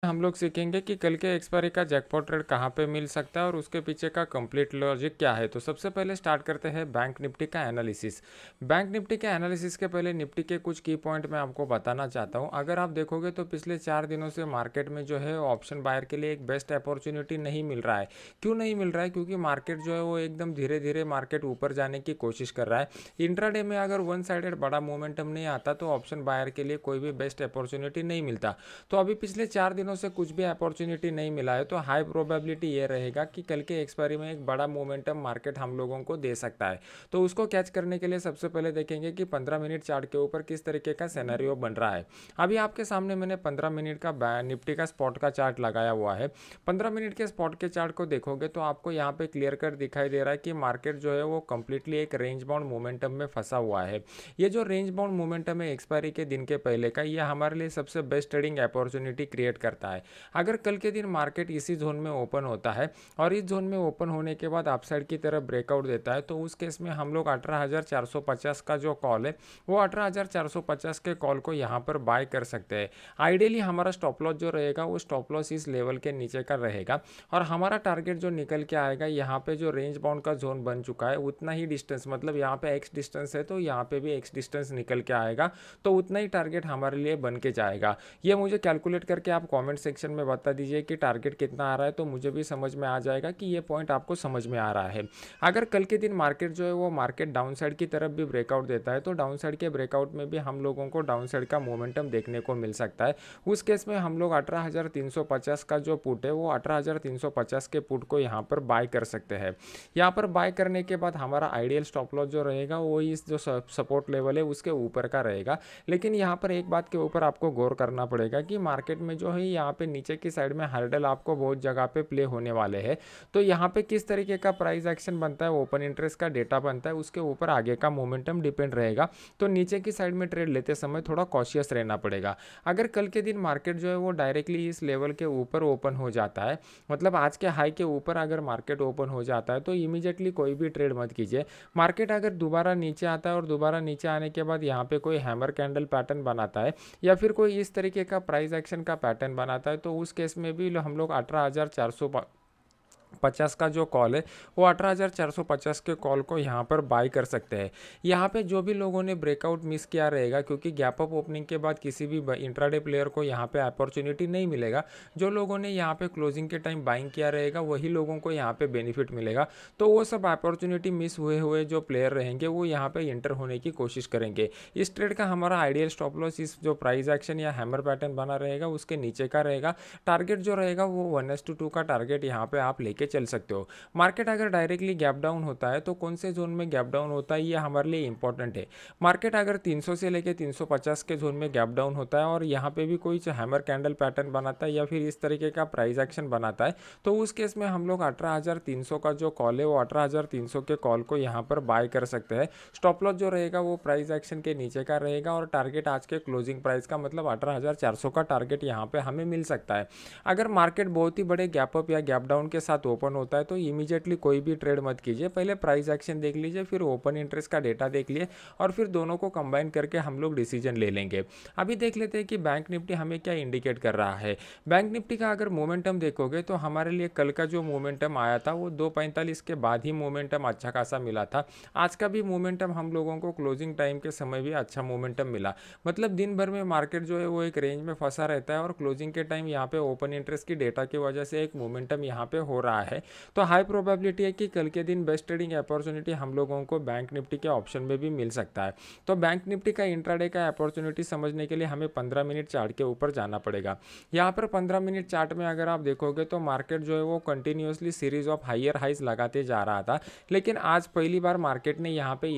हम लोग सीखेंगे कि कल के एक्सपायरी का जैकपॉट ट्रेड कहाँ पे मिल सकता है और उसके पीछे का कंप्लीट लॉजिक क्या है। तो सबसे पहले स्टार्ट करते हैं बैंक निफ्टी का एनालिसिस। बैंक निफ्टी के एनालिसिस के पहले निफ्टी के कुछ की पॉइंट मैं आपको बताना चाहता हूँ। अगर आप देखोगे तो पिछले 4 दिनों से मार्केट में जो है ऑप्शन बायर के लिए एक बेस्ट अपॉर्चुनिटी नहीं मिल रहा है। क्यों नहीं मिल रहा है? क्योंकि मार्केट जो है वो एकदम धीरे धीरे मार्केट ऊपर जाने की कोशिश कर रहा है। इंट्राडे में अगर वन साइडेड बड़ा मोमेंटम नहीं आता तो ऑप्शन बायर के लिए कोई भी बेस्ट अपॉर्चुनिटी नहीं मिलता। तो अभी पिछले 4 दिनों से कुछ भी अपॉर्चुनिटी नहीं मिला है, तो हाई प्रोबेबिलिटी ये रहेगा कि कल के एक्सपायरी में एक बड़ा मोमेंटम मार्केट हम लोगों को दे सकता है। तो उसको कैच करने के लिए सबसे पहले देखेंगे कि 15 मिनट चार्ट के ऊपर किस तरीके का सिनेरियो बन रहा है। अभी आपके सामने मैंने 15 मिनट का निफ्टी का स्पॉट का चार्ट लगाया हुआ है। 15 मिनट के स्पॉट के चार्ट को देखोगे तो आपको यहाँ पे क्लियर कट दिखाई दे रहा है कि मार्केट जो है वो कंप्लीटली एक रेंज बाउंड मोमेंटम में फंसा हुआ है। ये जो रेंज बाउंड मोमेंटम है एक्सपायरी के दिन के पहले का, ये हमारे लिए सबसे बेस्ट ट्रेडिंग अपॉर्चुनिटी क्रिएट करता है। अगर कल के दिन मार्केट इसी जोन में ओपन होता है और इस जोन में ओपन होने के बाद अपसाइड की तरफ ब्रेकआउट देता है, तो उस केस में हम लोग 18,450 का जो कॉल है वो 18,450 के कॉल को यहाँ पर बाय कर सकते हैं। आइडियली हमारा स्टॉप लॉस जो रहेगा वो स्टॉप लॉस इस लेवल के नीचे का रहेगा और हमारा टारगेट जो निकल के आएगा, यहाँ पे जो रेंज बाउंड का जोन बन चुका है उतना ही डिस्टेंस, मतलब यहाँ पे एक्स डिस्टेंस है तो यहाँ पे भी एक्स डिस्टेंस निकल के आएगा, तो उतना ही टारगेट हमारे लिए बन के जाएगा। ये मुझे कैलकुलेट करके आप कमेंट सेक्शन में बता दीजिए कि टारगेट कितना आ रहा है, तो मुझे भी समझ में आ जाएगा कि ये पॉइंट आपको समझ में आ रहा है। अगर कल के दिन मार्केट जो है वो मार्केट डाउन साइड की तरफ भी ब्रेकआउट देता है, तो डाउन साइड के ब्रेकआउट में भी हम लोगों को डाउन साइड का मोमेंटम देखने को मिल सकता है। उस केस में हम लोग 18,350 का जो पुट है वो 18,350 के पुट को यहाँ पर बाय कर सकते हैं। यहाँ पर बाय करने के बाद हमारा आइडियल स्टॉप लॉस जो रहेगा वो इस जो सपोर्ट लेवल है उसके ऊपर का रहेगा। लेकिन यहाँ पर एक बात के ऊपर आपको गौर करना पड़ेगा कि मार्केट में जो है यहाँ पे नीचे की साइड में हर्डल आपको बहुत जगह पे प्ले होने वाले हैं। तो यहाँ पे किस तरीके का प्राइस एक्शन बनता है, ओपन इंटरेस्ट का डेटा बनता है, उसके ऊपर आगे का मोमेंटम डिपेंड रहेगा। तो नीचे की साइड में ट्रेड लेते समय थोड़ा कॉशियस रहना पड़ेगा। अगर कल के दिन मार्केट जो है वो डायरेक्टली इस लेवल के ऊपर ओपन हो जाता है, मतलब आज के हाई के ऊपर अगर मार्केट ओपन हो जाता है, तो इमीडिएटली कोई भी ट्रेड मत कीजिए। मार्केट अगर दोबारा नीचे आता है और दोबारा नीचे आने के बाद यहाँ पे कोई हैमर कैंडल पैटर्न बनाता है या फिर कोई इस तरीके का प्राइस एक्शन का पैटर्न बनाता है, तो उस केस में भी हम लोग 18,450 का जो कॉल है वो 18,450 के कॉल को यहाँ पर बाय कर सकते हैं। यहाँ पे जो भी लोगों ने ब्रेकआउट मिस किया रहेगा, क्योंकि गैप अप ओपनिंग के बाद किसी भी इंट्राडे प्लेयर को यहाँ पे अपॉर्चुनिटी नहीं मिलेगा। जो लोगों ने यहाँ पे क्लोजिंग के टाइम बाइंग किया रहेगा वही लोगों को यहाँ पे बेनिफिट मिलेगा। तो वो सब अपॉर्चुनिटी मिस हुए हुए जो प्लेयर रहेंगे वो यहाँ पे इंटर होने की कोशिश करेंगे। इस ट्रेड का हमारा आइडियल स्टॉप लॉस इस जो प्राइस एक्शन या हैमर पैटर्न बना रहेगा उसके नीचे का रहेगा। टारगेट जो रहेगा वो 1:2 का टारगेट यहाँ पे आप लेके चल सकते हो। मार्केट अगर डायरेक्टली गैप डाउन होता है तो कौन से जोन में गैप डाउन होता है ये हमारे लिए इंपॉर्टेंट है। मार्केट अगर 300 से लेके 350 के जोन में गैप डाउन होता है और यहाँ पे भी कोई हैमर कैंडल पैटर्न बनाता है या फिर इस तरीके का प्राइस एक्शन बनाता है, तो उस केस में हम लोग 18,300 का जो कॉल है वो 18,300 के कॉल को यहाँ पर बाय कर सकते हैं। स्टॉप लॉस जो रहेगा वो प्राइस एक्शन के नीचे का रहेगा और टारगेट आज के क्लोजिंग प्राइस का, मतलब 18,400 का टारगेट यहाँ पे हमें मिल सकता है। अगर मार्केट बहुत ही बड़े गैप अप या गैप डाउन के साथ ओपन होता है तो इमीडिएटली कोई भी ट्रेड मत कीजिए। पहले प्राइस एक्शन देख लीजिए, फिर ओपन इंटरेस्ट का डेटा देख लिए और फिर दोनों को कंबाइन करके हम लोग डिसीजन ले लेंगे। अभी देख लेते हैं कि बैंक निफ्टी हमें क्या इंडिकेट कर रहा है। बैंक निफ्टी का अगर मोमेंटम देखोगे तो हमारे लिए कल का जो मोमेंटम आया था वो 2:45 के बाद ही मोमेंटम अच्छा खासा मिला था। आज का भी मोमेंटम हम लोगों को क्लोजिंग टाइम के समय भी अच्छा मोमेंटम मिला। मतलब दिन भर में मार्केट जो है वो एक रेंज में फंसा रहता है और क्लोजिंग के टाइम यहाँ पे ओपन इंटरेस्ट की डेटा की वजह से एक मोमेंटम यहाँ पे हो रहा है। तो हाई प्रोबेबिलिटी है कि कल के दिन बेस्ट ट्रेडिंग अपॉर्चुनिटी हम लोगों को बैंक निफ्टी के ऑप्शन में भी मिल सकता है। तो बैंक निफ्टी का इंट्राडे का अपॉर्चुनिटी समझने के लिए हमें 15 मिनट चार्ट के ऊपर जाना पड़ेगा। यहाँ पर 15 मिनट चार्ट में अगर आप देखोगे तो मार्केट जो है वो continuously series of higher highs लगाते जा रहा था, लेकिन आज पहली बार मार्केट ने यहाँ पे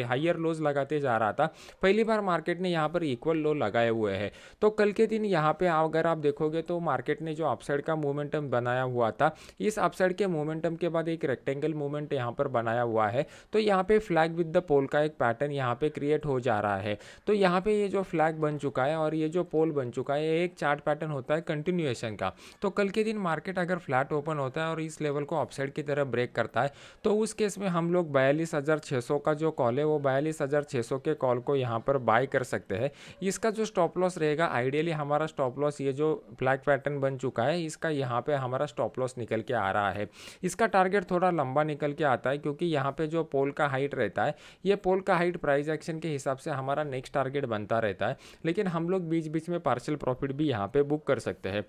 हायर लोज लगाते जा रहा था। पहली बार मार्केट ने यहाँ पर इक्वल लो लगाए हुए हैं। तो कल के दिन यहाँ पे अगर आप देखोगे तो मार्केट ने जो अपसाइड का मोमेंटम बनाया हुआ था इस अपसाइड के मोमेंटम के बाद एक रेक्टेंगल मूवमेंट यहाँ पर बनाया हुआ है, तो यहाँ पे फ्लैग विद द पोल का एक पैटर्न यहाँ पे क्रिएट हो जा रहा है। तो यहाँ पे ये जो फ्लैग बन चुका है और ये जो पोल बन चुका है, ये एक चार्ट पैटर्न होता है कंटिन्यूएशन का। तो कल के दिन मार्केट अगर फ्लैट ओपन होता है और इस लेवल को अपसाइड की तरफ ब्रेक करता है, तो उस केस में हम लोग 42,600 का जो कॉल है वो 42,600 के कॉल को यहाँ पर बाय कर सकते हैं। इसका जो स्टॉप लॉस रहेगा, आइडियली हमारा स्टॉप लॉस ये जो फ्लैग पैटर्न बन चुका है, इसका यहाँ पे हमारा स्टॉप लॉस निकल के आ रहा है। इसका टारगेट थोड़ा लंबा निकल के आता है, क्योंकि यहाँ पे जो पोल का हाइट रहता है, ये पोल का हाइट प्राइस एक्शन के हिसाब से हमारा नेक्स्ट टारगेट बनता रहता है, लेकिन हम लोग बीच बीच में पार्शियल प्रॉफिट भी यहाँ पे बुक कर सकते हैं।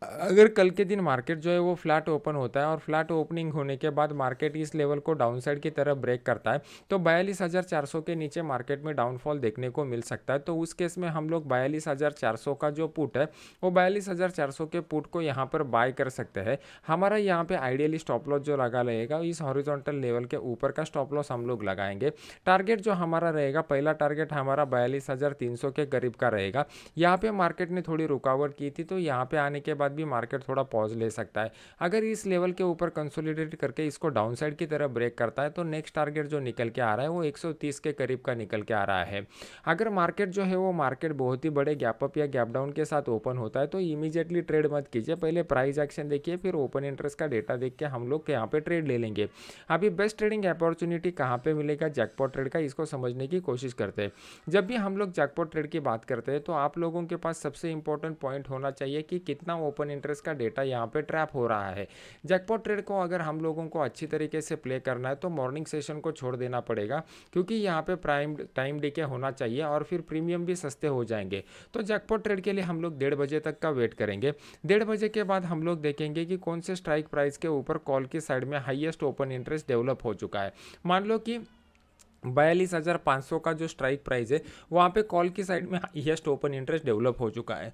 अगर कल के दिन मार्केट जो है वो फ्लैट ओपन होता है और फ्लैट ओपनिंग होने के बाद मार्केट इस लेवल को डाउनसाइड की तरफ ब्रेक करता है, तो 42,400 के नीचे मार्केट में डाउनफॉल देखने को मिल सकता है। तो उस केस में हम लोग 42,400 का जो पुट है वो 42,400 के पुट को यहाँ पर बाय कर सकते हैं। हमारा यहाँ पे आइडियली स्टॉप लॉस जो लगा रहेगा, इस हॉरिजॉन्टल लेवल के ऊपर का स्टॉप लॉस हम लोग लगाएंगे। टारगेट जो हमारा रहेगा, पहला टारगेट हमारा 42,300 के करीब का रहेगा। यहाँ पे मार्केट ने थोड़ी रुकावट की थी, तो यहाँ पे आने के बाद भी मार्केट थोड़ा पॉज ले सकता है। अगर इस लेवल के ऊपर कंसोलिडेट करके इसको डाउनसाइड की तरफ ब्रेक करता है, तो नेक्स्ट टारगेट जो निकल के आ रहा है वो 130 के करीब का निकल के आ रहा है। अगर मार्केट जो है वो मार्केट बहुत ही बड़े गैप अप या गैप डाउन के साथ ओपन होता है, तो इमीडिएटली ट्रेड मत कीजिए, पहले प्राइस एक्शन देखिए, फिर ओपन इंटरेस्ट का डेटा देख के हम लोग यहाँ पे ट्रेड ले लेंगे। अभी बेस्ट ट्रेडिंग अपॉर्चुनिटी कहाँ पे मिलेगा जैकपॉट ट्रेड का, इसको समझने की कोशिश करते हैं। जब भी हम लोग जैकपॉट ट्रेड की बात करते हैं, तो आप लोगों के पास सबसे इंपॉर्टेंट पॉइंट होना चाहिए कि कितना ओपन इंटरेस्ट का डेटा यहाँ पे ट्रैप हो रहा है। जैकपॉट ट्रेड को अगर हम लोगों को अच्छी तरीके से प्ले करना है, तो मॉर्निंग सेशन को छोड़ देना पड़ेगा, क्योंकि यहाँ पे प्राइम टाइम डीके होना चाहिए और फिर प्रीमियम भी सस्ते हो जाएंगे। तो जैकपॉट ट्रेड के लिए हम लोग 1:30 बजे तक का वेट करेंगे। 1:30 बजे के बाद हम लोग देखेंगे कि कौन से स्ट्राइक प्राइस के ऊपर कॉल की साइड में हाईएस्ट ओपन इंटरेस्ट डेवलप हो चुका है। मान लो कि 42,500 का जो स्ट्राइक प्राइस है, वहाँ पे कॉल की साइड में हाईएस्ट ओपन इंटरेस्ट डेवलप हो चुका है।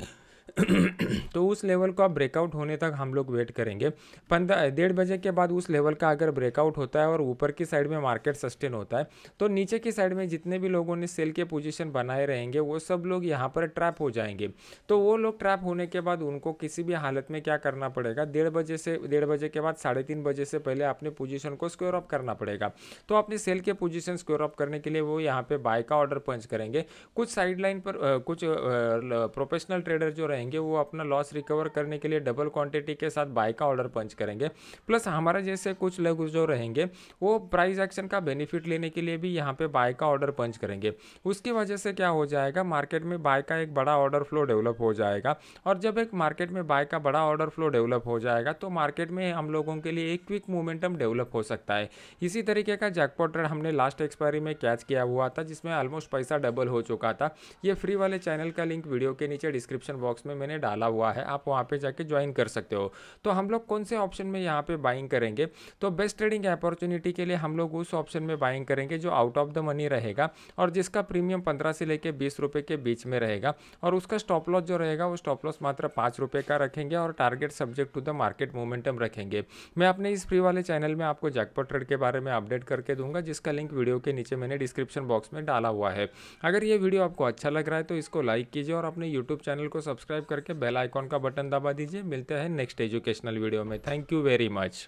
तो उस लेवल को आप ब्रेकआउट होने तक हम लोग वेट करेंगे। 1:30 बजे के बाद उस लेवल का अगर ब्रेकआउट होता है और ऊपर की साइड में मार्केट सस्टेन होता है, तो नीचे की साइड में जितने भी लोगों ने सेल के पोजीशन बनाए रहेंगे, वो सब लोग यहाँ पर ट्रैप हो जाएंगे। तो वो लोग ट्रैप होने के बाद उनको किसी भी हालत में क्या करना पड़ेगा, 1:30 बजे के बाद 3:30 बजे से पहले अपने पोजीशन को स्क्वायर अप करना पड़ेगा। तो अपने सेल के पोजीशन स्क्वायर अप करने के लिए वो यहाँ पे बाय का ऑर्डर पंच करेंगे। कुछ साइडलाइन पर कुछ प्रोफेशनल ट्रेडर जो रहेंगे, वो अपना लॉस रिकवर करने के लिए डबल क्वांटिटी के साथ बाय का ऑर्डर पंच करेंगे। प्लस हमारा जैसे कुछ लोग जो रहेंगे, वो प्राइस एक्शन का बेनिफिट लेने के लिए भी यहाँ पे बाय का ऑर्डर पंच करेंगे। उसकी वजह से क्या हो जाएगा, मार्केट में बाय का एक बड़ा ऑर्डर फ्लो डेवलप हो जाएगा। और जब एक मार्केट में बाय का बड़ा ऑर्डर फ्लो डेवलप हो जाएगा, तो मार्केट में हम लोगों के लिए एक क्विक मोमेंटम डेवलप हो सकता है। इसी तरीके का जैकपॉट ट्रेड हमने लास्ट एक्सपायरी में कैच किया हुआ था, जिसमें ऑलमोस्ट पैसा डबल हो चुका था। ये फ्री वाले चैनल का लिंक वीडियो के नीचे डिस्क्रिप्शन बॉक्स में मैंने डाला हुआ है, आप वहाँ पे जाके ज्वाइन कर सकते हो। तो हम लोग कौन से ऑप्शन में यहाँ पे बाइंग करेंगे, तो बेस्ट ट्रेडिंग अपॉर्चुनिटी के लिए हम लोग उस ऑप्शन में बाइंग करेंगे जो आउट ऑफ द मनी रहेगा और जिसका प्रीमियम 15 से लेके 20 रुपये के बीच में रहेगा, और उसका स्टॉप लॉस जो रहेगा वो स्टॉप लॉस मात्र 5 रुपये का रखेंगे और target subject to the market momentum रखेंगे। मैं अपने इस फ्री वाले चैनल में आपको जैकपॉट ट्रेड के बारे में अपडेट करके दूंगा, जिसका लिंक वीडियो के नीचे मैंने डिस्क्रिप्शन बॉक्स में डाला हुआ है। अगर ये वीडियो आपको अच्छा लग रहा है तो इसको लाइक कीजिए और अपने यूट्यूब चैनल को सब्सक्राइब करके बेल आइकॉन का बटन दबा दीजिए। मिलते हैं नेक्स्ट एजुकेशनल वीडियो में। Thank you very much.